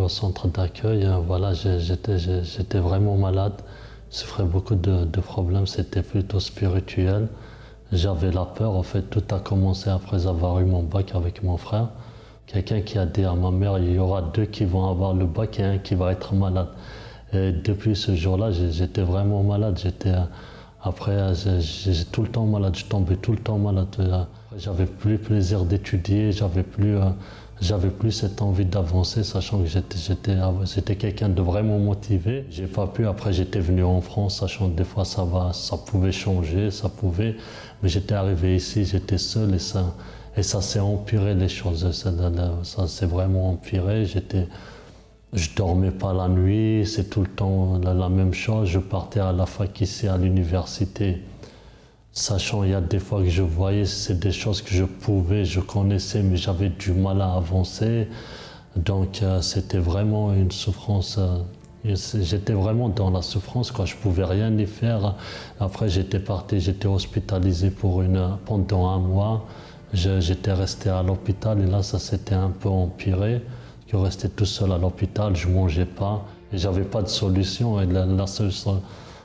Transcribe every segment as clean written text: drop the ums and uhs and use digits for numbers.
au centre d'accueil, voilà, j'étais vraiment malade. Je souffrais beaucoup de problèmes, c'était plutôt spirituel. J'avais la peur, en fait, tout a commencé après avoir eu mon bac avec mon frère. Quelqu'un qui a dit à ma mère, il y aura deux qui vont avoir le bac et un qui va être malade. Et depuis ce jour-là, j'étais vraiment malade. Après, j'étais tout le temps malade, je tombais tout le temps malade. J'avais plus plaisir d'étudier, j'avais plus cette envie d'avancer, sachant que j'étais quelqu'un de vraiment motivé. J'ai pas pu. Après, j'étais venu en France, sachant que des fois ça pouvait changer, mais j'étais arrivé ici, j'étais seul et ça s'est empiré les choses. Ça s'est vraiment empiré. Je dormais pas la nuit, c'est tout le temps la même chose. Je partais à la fac ici à l'université, sachant il y a des fois que je voyais, c'est des choses que je connaissais, mais j'avais du mal à avancer. Donc c'était vraiment une souffrance. J'étais vraiment dans la souffrance, quoi. Je pouvais rien y faire. Après j'étais hospitalisé pendant un mois. J'étais resté à l'hôpital et là ça s'était un peu empiré. Je restais tout seul à l'hôpital, je ne mangeais pas et j'avais pas de solution. Et la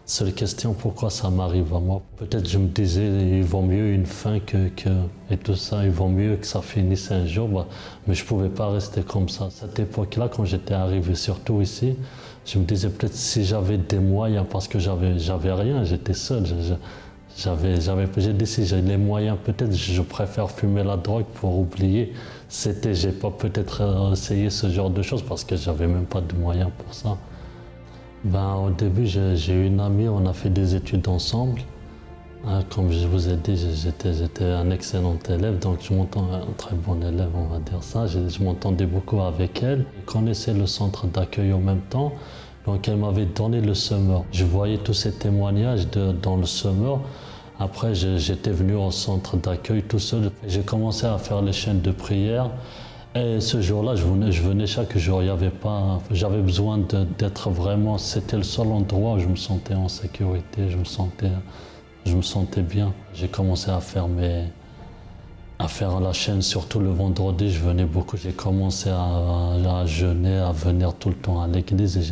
seule question, pourquoi ça m'arrive à moi? Peut-être je me disais, il vaut mieux une fin et tout ça, il vaut mieux que ça finisse un jour. Mais je ne pouvais pas rester comme ça. À cette époque-là, quand j'étais arrivé, surtout ici, je me disais peut-être si j'avais des moyens, parce que j'avais rien, j'étais seul. J'ai dit si j'ai les moyens, peut-être je préfère fumer la drogue pour oublier. J'ai pas peut-être essayé ce genre de choses parce que j'avais même pas de moyens pour ça. Au début, j'ai eu une amie, on a fait des études ensemble. Comme je vous ai dit, j'étais un excellent élève, donc je m'entends un très bon élève, on va dire ça. Je m'entendais beaucoup avec elle. Je connaissais le centre d'accueil en même temps, donc elle m'avait donné le summer. Je voyais tous ces témoignages dans le summer. Après, j'étais venu au centre d'accueil tout seul. J'ai commencé à faire les chaînes de prière. Et ce jour-là, je venais chaque jour. J'avais besoin d'être vraiment. C'était le seul endroit où je me sentais en sécurité. Je me sentais bien. J'ai commencé à faire la chaîne, surtout le vendredi. Je venais beaucoup. J'ai commencé à jeûner, à venir tout le temps à l'église et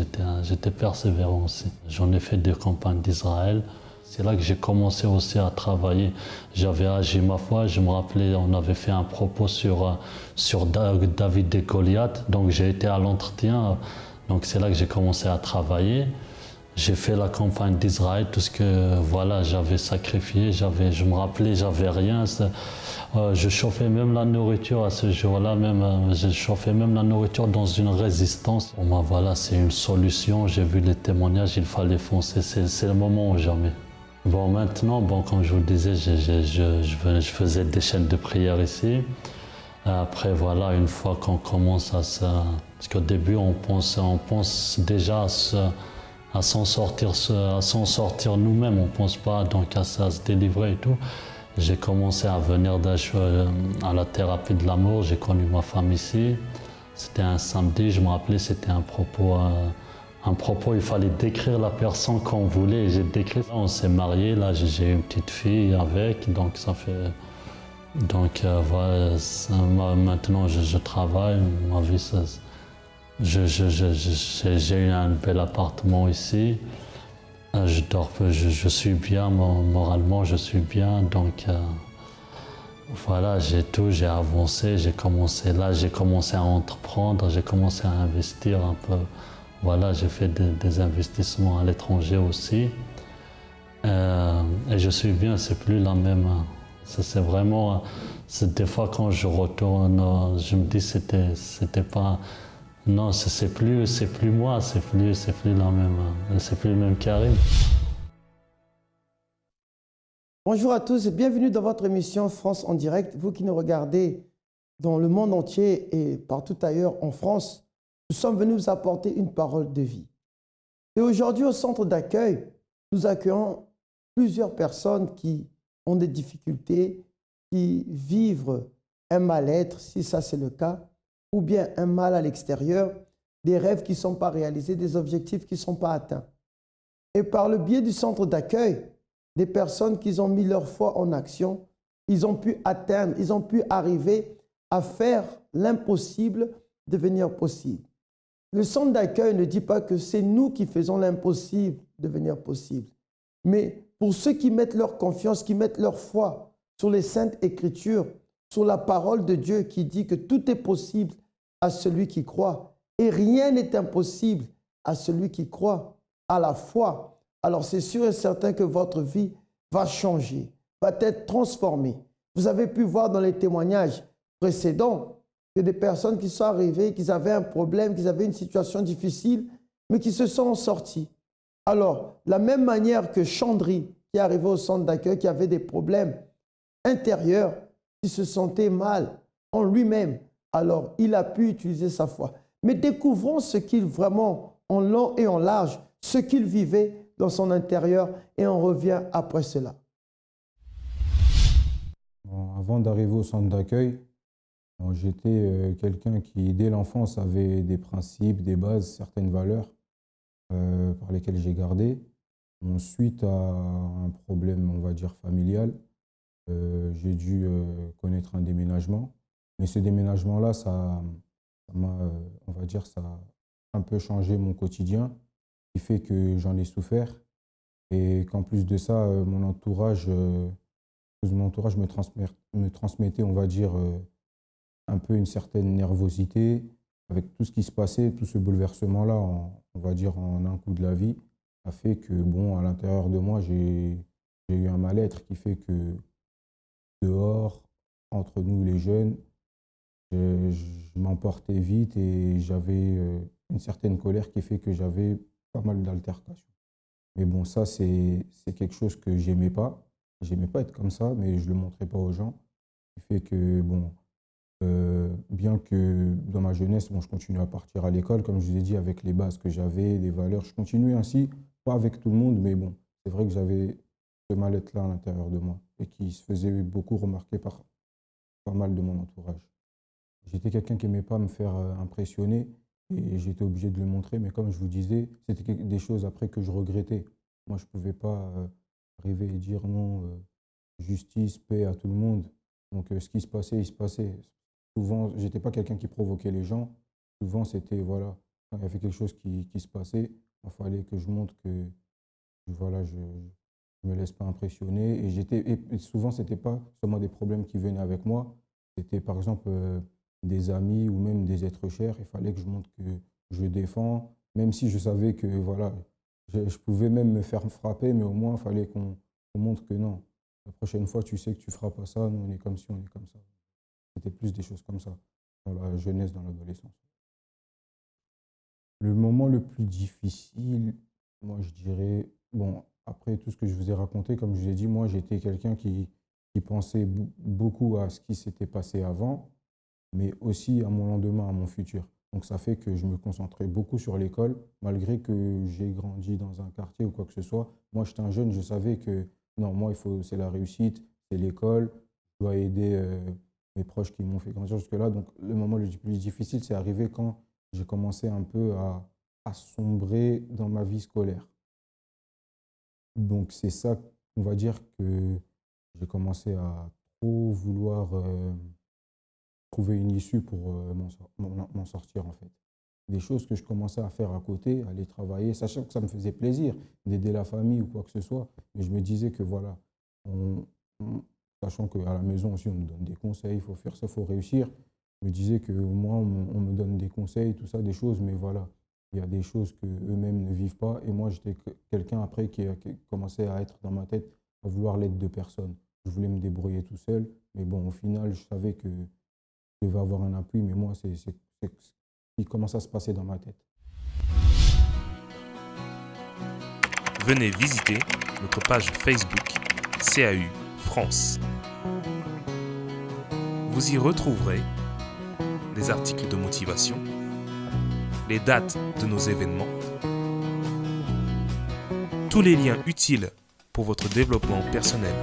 j'étais persévérant aussi. J'en ai fait des campagnes d'Israël. C'est là que j'ai commencé aussi à travailler. J'avais agi ma foi, je me rappelais, on avait fait un propos sur David et Goliath, donc j'ai été à l'entretien, donc c'est là que j'ai commencé à travailler. J'ai fait la campagne d'Israël, tout ce que voilà, j'avais sacrifié, je me rappelais, j'avais rien. Je chauffais même la nourriture à ce jour-là, je chauffais même la nourriture dans une résistance. Voilà, c'est une solution, j'ai vu les témoignages, il fallait foncer, c'est le moment ou jamais. Maintenant, comme je vous le disais, je faisais des chaînes de prière ici. Après, voilà, une fois qu'on commence parce qu'au début, on pense déjà à s'en sortir nous-mêmes. On ne pense pas donc à se délivrer et tout. J'ai commencé à venir à la thérapie de l'amour. J'ai connu ma femme ici. C'était un samedi, je me rappelais, c'était un propos, il fallait décrire la personne qu'on voulait. J'ai décrit, on s'est mariés, là j'ai une petite fille avec, donc ça fait... Donc voilà, maintenant je travaille, ma vie, j'ai eu un bel appartement ici. Je suis bien, moralement je suis bien, donc voilà, j'ai avancé, j'ai commencé à entreprendre, j'ai commencé à investir un peu. Voilà, j'ai fait des investissements à l'étranger aussi. Et je suis bien, c'est plus la même. C'est vraiment, des fois quand je retourne, je me dis c'était pas, non, c'est plus moi, c'est plus la même, c'est plus le même Karim. Bonjour à tous et bienvenue dans votre émission France en direct. Vous qui nous regardez dans le monde entier et partout ailleurs en France, nous sommes venus vous apporter une parole de vie. Et aujourd'hui, au centre d'accueil, nous accueillons plusieurs personnes qui ont des difficultés, qui vivent un mal-être, si ça c'est le cas, ou bien un mal à l'extérieur, des rêves qui ne sont pas réalisés, des objectifs qui ne sont pas atteints. Et par le biais du centre d'accueil, des personnes qui ont mis leur foi en action, ils ont pu atteindre, ils ont pu arriver à faire l'impossible devenir possible. Le centre d'accueil ne dit pas que c'est nous qui faisons l'impossible devenir possible. Mais pour ceux qui mettent leur confiance, qui mettent leur foi sur les saintes écritures, sur la parole de Dieu qui dit que tout est possible à celui qui croit et rien n'est impossible à celui qui croit à la foi, alors c'est sûr et certain que votre vie va changer, va être transformée. Vous avez pu voir dans les témoignages précédents que des personnes qui sont arrivées, qui avaient un problème, qui avaient une situation difficile, mais qui se sont sorties. Alors, la même manière que Chandri, qui est arrivé au centre d'accueil, qui avait des problèmes intérieurs, qui se sentait mal en lui-même, alors il a pu utiliser sa foi. Mais découvrons ce qu'il vraiment, en long et en large, ce qu'il vivait dans son intérieur, et on revient après cela. Avant d'arriver au centre d'accueil, j'étais quelqu'un qui, dès l'enfance, avait des principes, des bases, certaines valeurs par lesquelles j'ai gardé. Suite à un problème, on va dire, familial, j'ai dû connaître un déménagement. Mais ce déménagement-là, ça m'a, on va dire, ça a un peu changé mon quotidien, qui fait que j'en ai souffert. Et qu'en plus de ça, mon entourage me transmettait, on va dire, un peu une certaine nervosité avec tout ce qui se passait, tout ce bouleversement-là, on va dire en un coup de la vie, a fait que, bon, à l'intérieur de moi, j'ai eu un mal-être qui fait que dehors, entre nous les jeunes, je m'emportais vite et j'avais une certaine colère qui fait que j'avais pas mal d'altercations. Mais bon, ça, c'est quelque chose que j'aimais pas. J'aimais pas être comme ça, mais je le montrais pas aux gens. Ce qui fait que, bon, bien que dans ma jeunesse, bon, je continue à partir à l'école, comme je vous ai dit, avec les bases que j'avais, les valeurs. Je continuais ainsi, pas avec tout le monde, mais bon, c'est vrai que j'avais ce mal-être-là à l'intérieur de moi et qui se faisait beaucoup remarquer par pas mal de mon entourage. J'étais quelqu'un qui n'aimait pas me faire impressionner et j'étais obligé de le montrer, mais comme je vous disais, c'était des choses après que je regrettais. Moi, je ne pouvais pas arriver et dire non, justice, paix à tout le monde. Donc, ce qui se passait, il se passait. Souvent, je n'étais pas quelqu'un qui provoquait les gens. Souvent, c'était, voilà, quand il y avait quelque chose qui se passait, il fallait que je montre que, voilà, je ne me laisse pas impressionner. Et souvent, ce n'était pas seulement des problèmes qui venaient avec moi. C'était, par exemple, des amis ou même des êtres chers. Il fallait que je montre que je défends, même si je savais que, voilà, je pouvais même me faire frapper, mais au moins, il fallait qu'on montre que non. La prochaine fois, tu sais que tu ne feras pas ça, nous, on est comme ci, on est comme ça. C'était plus des choses comme ça, dans la jeunesse, dans l'adolescence. Le moment le plus difficile, moi, je dirais, bon, après tout ce que je vous ai raconté, comme je vous ai dit, moi, j'étais quelqu'un qui pensait beaucoup à ce qui s'était passé avant, mais aussi à mon lendemain, à mon futur. Donc, ça fait que je me concentrais beaucoup sur l'école, malgré que j'ai grandi dans un quartier ou quoi que ce soit. Moi, j'étais un jeune, je savais que, non, moi, c'est la réussite, c'est l'école, je dois aider mes proches qui m'ont fait grandir jusque-là. Donc, le moment le plus difficile, c'est arrivé quand j'ai commencé un peu à sombrer dans ma vie scolaire. Donc, c'est ça, on va dire que j'ai commencé à trop vouloir trouver une issue pour m'en sortir, en fait. Des choses que je commençais à faire à côté, aller travailler, sachant que ça me faisait plaisir d'aider la famille ou quoi que ce soit. Mais je me disais que voilà, sachant qu'à la maison aussi, on me donne des conseils, il faut faire ça, il faut réussir. Je me disais qu'au moins, on me donne des conseils, tout ça, des choses, mais voilà, il y a des choses qu'eux-mêmes ne vivent pas. Et moi, j'étais quelqu'un après qui commençait à être dans ma tête, à vouloir l'aide de personne. Je voulais me débrouiller tout seul, mais bon, au final, je savais que je devais avoir un appui, mais moi, c'est ce qui commence à se passer dans ma tête. Venez visiter notre page Facebook CAU France. Vous y retrouverez des articles de motivation, les dates de nos événements, tous les liens utiles pour votre développement personnel.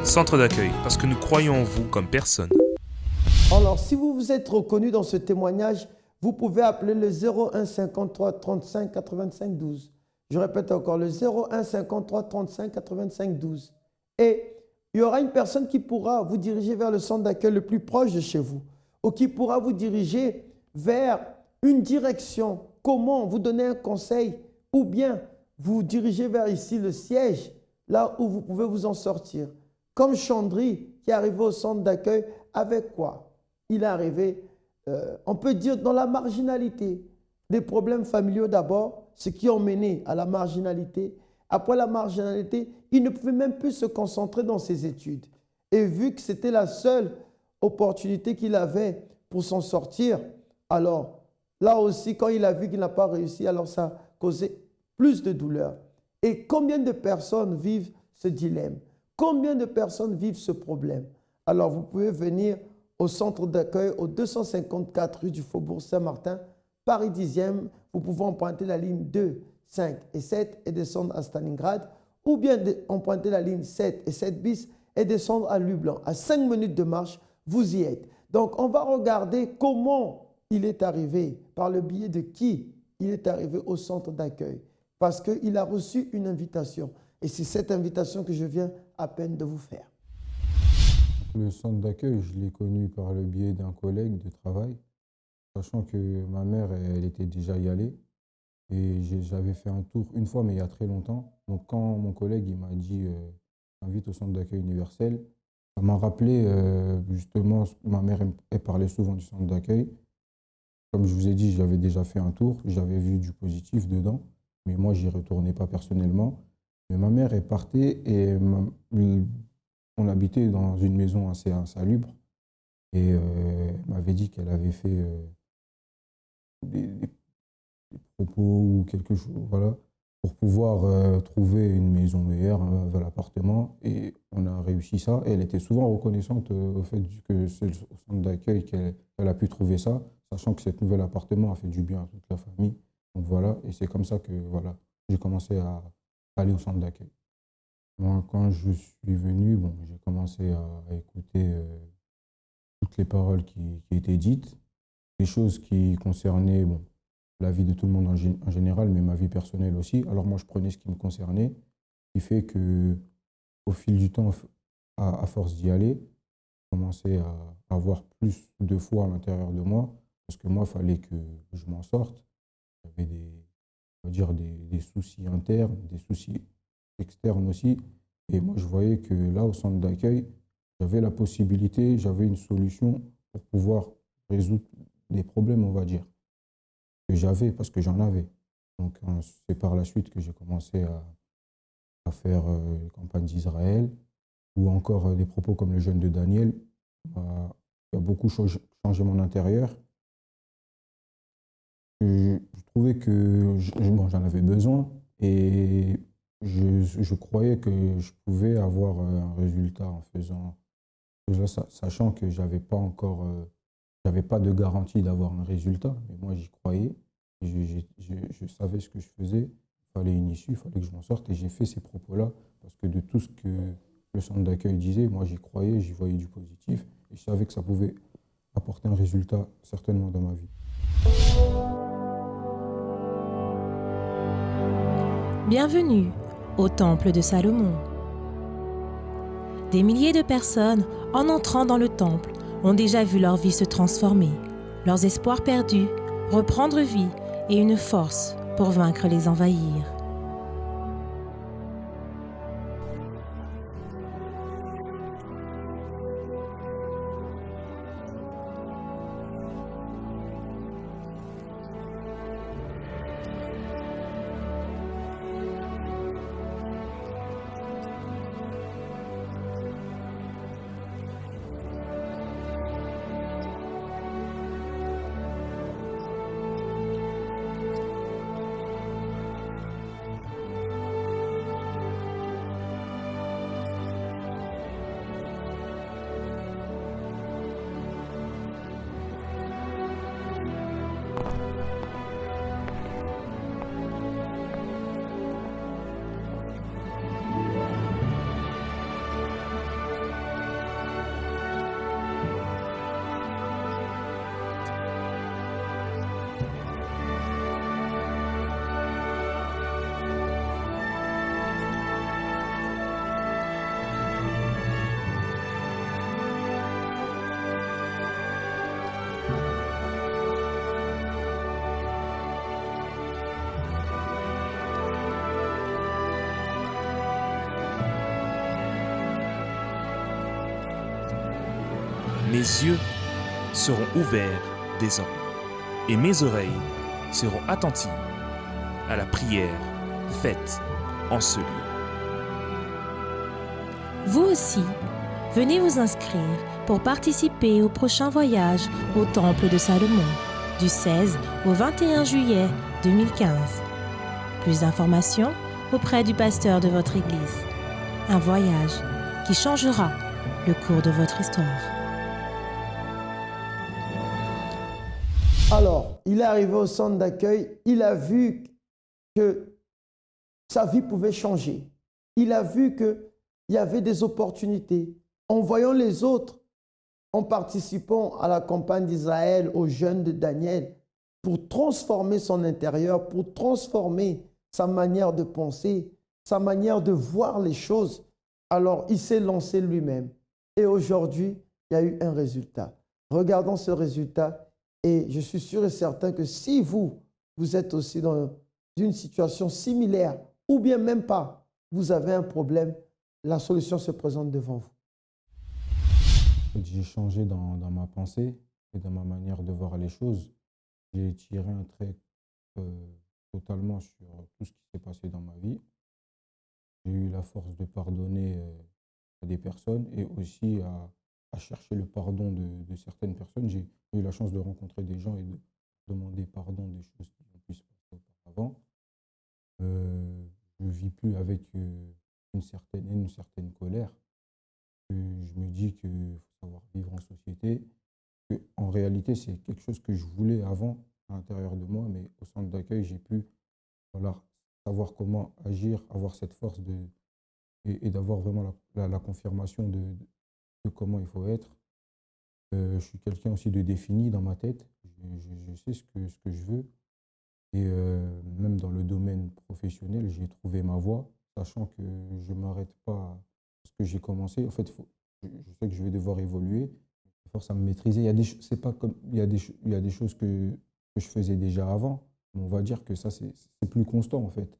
Centre d'accueil, parce que nous croyons en vous comme personne. Alors, si vous vous êtes reconnu dans ce témoignage, vous pouvez appeler le 01 53 35 85 12. Je répète encore, le 01 53 35 85 12. Et il y aura une personne qui pourra vous diriger vers le centre d'accueil le plus proche de chez vous, ou qui pourra vous diriger vers une direction, comment vous donner un conseil, ou bien vous diriger vers ici le siège, là où vous pouvez vous en sortir. Comme Chandri, qui est arrivé au centre d'accueil avec quoi? Il est arrivé, on peut dire, dans la marginalité. Des problèmes familiaux d'abord, ce qui ont mené à la marginalité. Après la marginalité, il ne pouvait même plus se concentrer dans ses études. Et vu que c'était la seule opportunité qu'il avait pour s'en sortir, alors là aussi, quand il a vu qu'il n'a pas réussi, alors ça a causé plus de douleur. Et combien de personnes vivent ce dilemme? Combien de personnes vivent ce problème? Alors vous pouvez venir au centre d'accueil au 254 rue du Faubourg Saint-Martin, Paris 10e. Vous pouvez emprunter la ligne 2, 5 et 7 et descendre à Stalingrad, ou bien emprunter la ligne 7 et 7 bis et descendre à Lublin. À 5 minutes de marche, vous y êtes. Donc on va regarder comment il est arrivé, par le biais de qui il est arrivé au centre d'accueil. Parce qu'il a reçu une invitation. Et c'est cette invitation que je viens à peine de vous faire. Le centre d'accueil, je l'ai connu par le biais d'un collègue de travail, sachant que ma mère, elle était déjà y allée. Et j'avais fait un tour une fois, mais il y a très longtemps. Donc quand mon collègue il m'a dit invite au centre d'accueil universel, ça m'a rappelé justement, ma mère elle parlait souvent du centre d'accueil. Comme je vous ai dit, j'avais déjà fait un tour, j'avais vu du positif dedans, mais moi j'y retournais pas personnellement. Mais ma mère est partie et on habitait dans une maison assez insalubre et elle m'avait dit qu'elle avait fait des propos ou quelque chose, voilà, pour pouvoir trouver une maison meilleure, un l'appartement. Et on a réussi ça. Et elle était souvent reconnaissante au fait que c'est au centre d'accueil qu'elle a pu trouver ça, sachant que cet nouvel appartement a fait du bien à toute la famille. Donc voilà, et c'est comme ça que voilà, j'ai commencé à aller au centre d'accueil. Moi, quand je suis venu, bon, j'ai commencé à écouter toutes les paroles qui étaient dites, des choses qui concernaient bon, la vie de tout le monde en général, mais ma vie personnelle aussi. Alors moi, je prenais ce qui me concernait, ce qui fait que, au fil du temps, à force d'y aller, je commençais à avoir plus de foi à l'intérieur de moi, parce que moi, il fallait que je m'en sorte. J'avais on va dire des soucis internes, des soucis externes aussi. Et moi, je voyais que là, au centre d'accueil, j'avais la possibilité, j'avais une solution pour pouvoir résoudre des problèmes, on va dire, que j'avais, parce que j'en avais. Donc, c'est par la suite que j'ai commencé à faire les campagnes d'Israël, ou encore des propos comme le jeûne de Daniel, qui a beaucoup changé mon intérieur. Je trouvais que bon, j'en avais besoin et je croyais que je pouvais avoir un résultat en faisant ça, sachant que j'avais pas encore, j'avais pas de garantie d'avoir un résultat, mais moi j'y croyais, je savais ce que je faisais, il fallait une issue, il fallait que je m'en sorte et j'ai fait ces propos-là parce que de tout ce que le centre d'accueil disait, moi j'y croyais, j'y voyais du positif et je savais que ça pouvait apporter un résultat certainement dans ma vie. Bienvenue au Temple de Salomon. Des milliers de personnes, en entrant dans le temple, ont déjà vu leur vie se transformer, leurs espoirs perdus, reprendre vie et une force pour vaincre les envahir. Mes yeux seront ouverts désormais, et mes oreilles seront attentives à la prière faite en ce lieu. Vous aussi, venez vous inscrire pour participer au prochain voyage au Temple de Salomon, du 16 au 21 juillet 2015. Plus d'informations auprès du pasteur de votre église. Un voyage qui changera le cours de votre histoire. Alors, il est arrivé au centre d'accueil, il a vu que sa vie pouvait changer. Il a vu qu'il y avait des opportunités. En voyant les autres, en participant à la campagne d'Israël, aux jeunes de Daniel, pour transformer son intérieur, pour transformer sa manière de penser, sa manière de voir les choses, alors il s'est lancé lui-même. Et aujourd'hui, il y a eu un résultat. Regardons ce résultat et je suis sûr et certain que si vous êtes aussi dans une situation similaire ou bien même pas, vous avez un problème, la solution se présente devant vous. J'ai changé dans ma pensée et dans ma manière de voir les choses. J'ai tiré un trait totalement sur tout ce qui s'est passé dans ma vie. J'ai eu la force de pardonner à des personnes et aussi à chercher le pardon de certaines personnes. J'ai eu la chance de rencontrer des gens et de demander pardon des choses qui ont pu se passer auparavant. Je ne vis plus avec une certaine colère. Je me dis qu'il faut savoir vivre en société. En réalité, c'est quelque chose que je voulais avant à l'intérieur de moi, mais au centre d'accueil, j'ai pu savoir comment agir, avoir cette force et d'avoir vraiment la confirmation de comment il faut être. Je suis quelqu'un aussi de défini dans ma tête. Je sais ce que je veux. Et même dans le domaine professionnel, j'ai trouvé ma voie, sachant que je ne m'arrête pas à ce que j'ai commencé. En fait, je sais que je vais devoir évoluer. Il force à me maîtriser. C'est pas comme, il y a des choses que je faisais déjà avant. Mais on va dire que ça, c'est plus constant, en fait,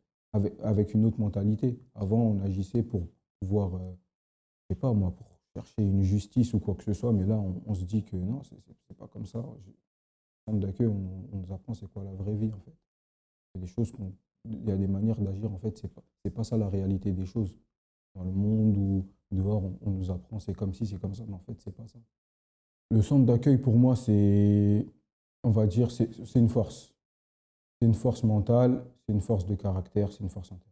avec une autre mentalité. Avant, on agissait pour pouvoir, je sais pas moi, pour chercher une justice ou quoi que ce soit. Mais là, on se dit que non, c'est pas comme ça. Au centre d'accueil, on nous apprend c'est quoi la vraie vie, en fait. Il y a des choses il y a des manières d'agir, en fait, c'est pas ça la réalité des choses. Dans le monde où dehors, on nous apprend c'est comme si, c'est comme ça, mais en fait, c'est pas ça. Le centre d'accueil, pour moi, on va dire, c'est une force. C'est une force mentale, c'est une force de caractère, c'est une force intérieure.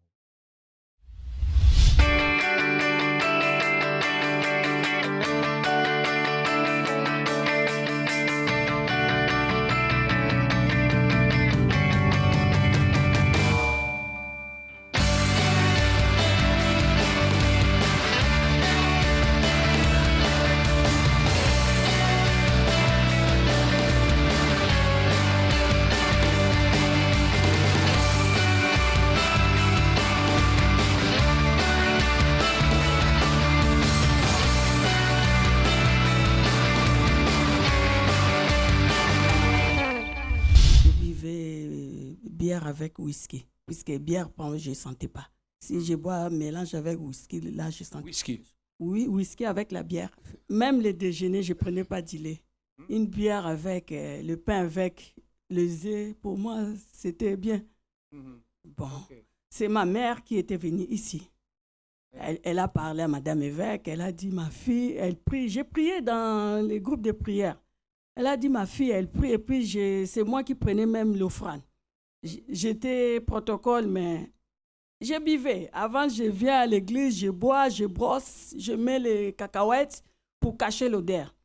Avec whisky. Puisque bière, je ne sentais pas. Si je bois un mélange avec whisky, là, je sentais. Whisky? Oui, whisky avec la bière. Même le déjeuner, je ne prenais pas du lait. Une bière avec le pain avec les œufs, pour moi, c'était bien. Bon, c'est ma mère qui était venue ici. Elle a parlé à Madame Évêque, elle a dit, ma fille, elle prie. J'ai prié dans les groupes de prière. Elle a dit, ma fille, elle prie, et puis c'est moi qui prenais même l'offrande. J'étais protocole, mais je buvais. Avant, je viens à l'église, je bois, je brosse, je mets les cacahuètes pour cacher l'odeur.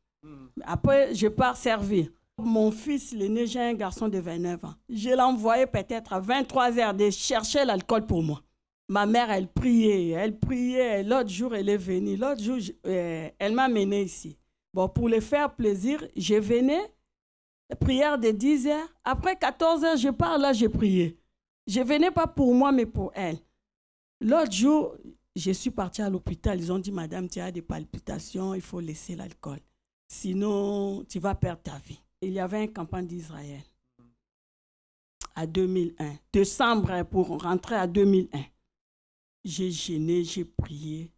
Après, je pars servir. Mon fils, l'aîné, j'ai un garçon de 29 ans. Je l'ai envoyé peut-être à 23 heures de chercher l'alcool pour moi. Ma mère, elle priait. L'autre jour, elle est venue. L'autre jour, elle m'a mené ici. Bon, pour lui faire plaisir, je venais. Prière de 10 heures. Après 14 heures, je pars là, je priais. Je ne venais pas pour moi, mais pour elle. L'autre jour, je suis partie à l'hôpital. Ils ont dit, madame, tu as des palpitations, il faut laisser l'alcool. Sinon, tu vas perdre ta vie. Il y avait une campagne d'Israël à 2001. Décembre pour rentrer à 2001. J'ai jeûné, j'ai prié.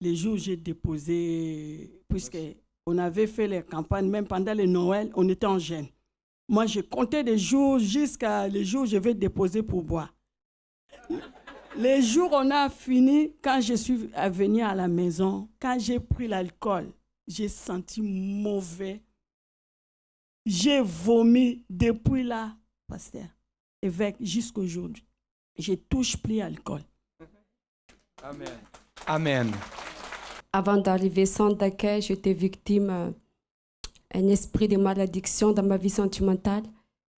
Les jours où j'ai déposé, puisque On avait fait les campagnes, même pendant les Noël, on était en jeûne. Moi, je comptais des jours jusqu'à les jours où je vais déposer pour boire. Les jours, on a fini, quand je suis venue à la maison, quand j'ai pris l'alcool, j'ai senti mauvais. J'ai vomi depuis là, pasteur, évêque, jusqu'à aujourd'hui. Je ne touche plus l'alcool. Amen. Amen. Avant d'arriver au centre d'accueil, j'étais victime d'un esprit de malédiction dans ma vie sentimentale.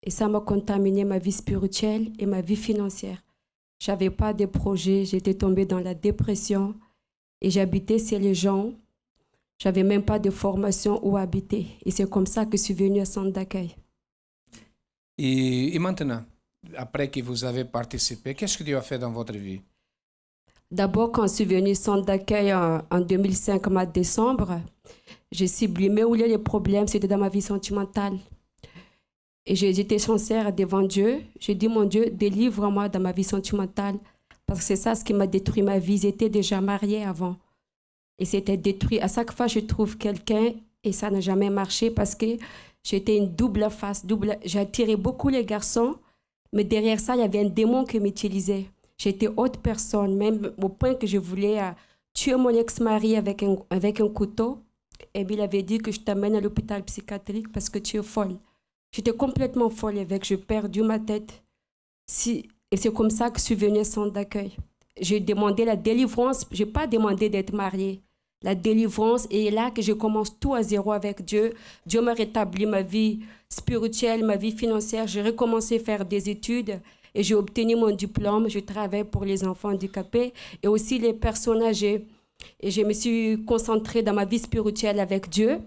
Et ça m'a contaminé ma vie spirituelle et ma vie financière. Je n'avais pas de projet, j'étais tombée dans la dépression et j'habitais chez les gens. Je n'avais même pas de formation où habiter. Et c'est comme ça que je suis venue au centre d'accueil. Et maintenant, après que vous avez participé, qu'est-ce que Dieu a fait dans votre vie? D'abord, quand je suis venue au centre d'accueil en 2005, au mois de décembre, j'ai ciblé où il y a les problèmes, c'était dans ma vie sentimentale. Et j'étais sincère devant Dieu. J'ai dit, mon Dieu, délivre-moi dans ma vie sentimentale. Parce que c'est ça ce qui m'a détruit ma vie. J'étais déjà mariée avant. Et c'était détruit. À chaque fois, je trouve quelqu'un et ça n'a jamais marché parce que j'étais une double face. J'attirais beaucoup les garçons, mais derrière ça, il y avait un démon qui m'utilisait. J'étais autre personne, même au point que je voulais tuer mon ex-mari avec un couteau. Et puis il avait dit que je t'amène à l'hôpital psychiatrique parce que tu es folle. J'étais complètement folle avec, j'ai perdu ma tête. Et c'est comme ça que je suis venue au centre d'accueil. J'ai demandé la délivrance, je n'ai pas demandé d'être mariée. La délivrance, et là que je commence tout à zéro avec Dieu. Dieu m'a rétabli ma vie spirituelle, ma vie financière. J'ai recommencé à faire des études et j'ai obtenu mon diplôme. Je travaille pour les enfants handicapés et aussi les personnes âgées. Et je me suis concentrée dans ma vie spirituelle avec Dieu.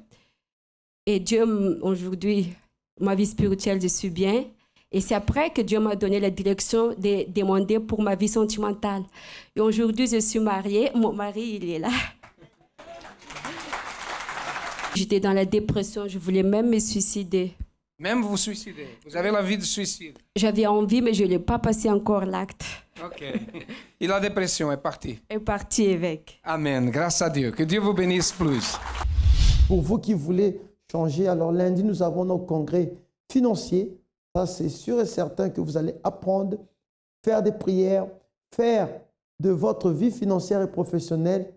Et Dieu, aujourd'hui, ma vie spirituelle, je suis bien. Et c'est après que Dieu m'a donné la direction de demander pour ma vie sentimentale. Et aujourd'hui, je suis mariée. Mon mari, il est là. J'étais dans la dépression. Je voulais même me suicider. Même vous suicider? Vous avez l'envie de suicide? J'avais envie, mais je n'ai pas passé encore l'acte. OK. Et la dépression est partie? Est partie avec. Amen. Grâce à Dieu. Que Dieu vous bénisse plus. Pour vous qui voulez changer, alors lundi, nous avons nos congrès financiers. Ça, c'est sûr et certain que vous allez apprendre, faire des prières, faire de votre vie financière et professionnelle,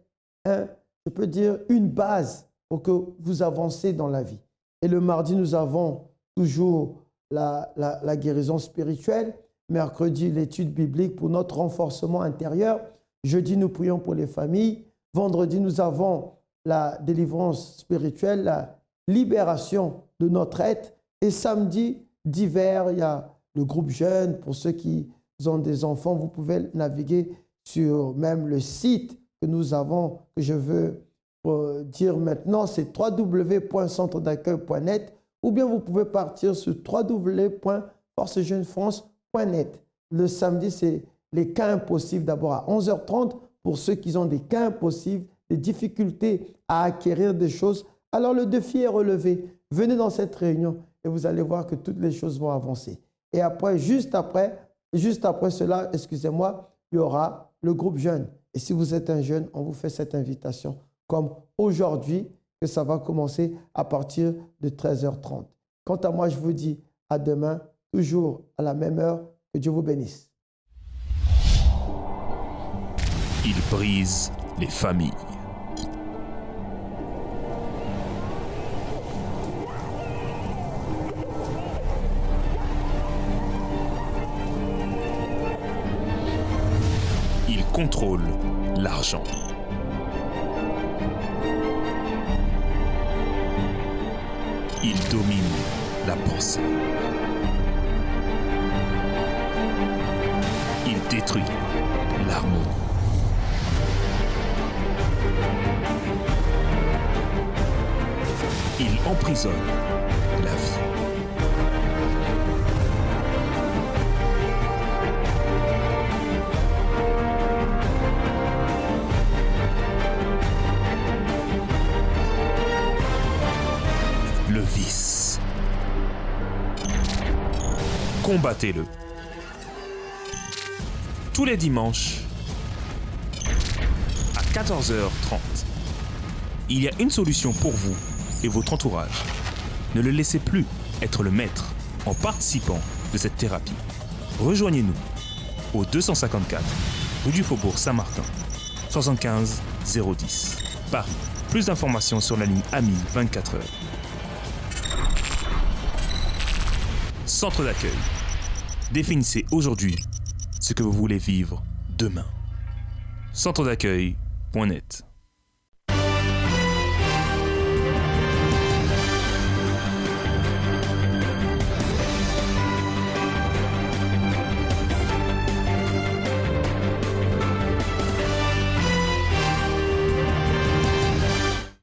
je peux dire, une base pour que vous avancez dans la vie. Et le mardi, nous avons toujours la guérison spirituelle. Mercredi, l'étude biblique pour notre renforcement intérieur. Jeudi, nous prions pour les familles. Vendredi, nous avons la délivrance spirituelle, la libération de notre être. Et samedi, d'hiver, il y a le groupe jeune. Pour ceux qui ont des enfants, vous pouvez naviguer sur même le site que nous avons, que je veux dire maintenant, c'est www.centredaccueil.net ou bien vous pouvez partir sur www.forcejeunefrance.net. Le samedi, c'est les cas impossibles d'abord à 11h30 pour ceux qui ont des cas impossibles, des difficultés à acquérir des choses. Alors le défi est relevé. Venez dans cette réunion et vous allez voir que toutes les choses vont avancer. Et après, juste après cela, excusez-moi, il y aura le groupe jeune. Et si vous êtes un jeune, on vous fait cette invitation comme aujourd'hui, que ça va commencer à partir de 13h30. Quant à moi, je vous dis à demain, toujours à la même heure. Que Dieu vous bénisse. Il brise les familles. Il contrôle l'argent. Il domine la pensée. Il détruit l'harmonie. Il emprisonne la vie. Le vice. Combattez-le. Tous les dimanches à 14h30. Il y a une solution pour vous et votre entourage. Ne le laissez plus être le maître en participant de cette thérapie. Rejoignez-nous au 254 rue du Faubourg Saint-Martin, 75 010, Paris. Plus d'informations sur la ligne AMI 24 heures. Centre d'accueil. Définissez aujourd'hui ce que vous voulez vivre demain. Centre d'accueil.net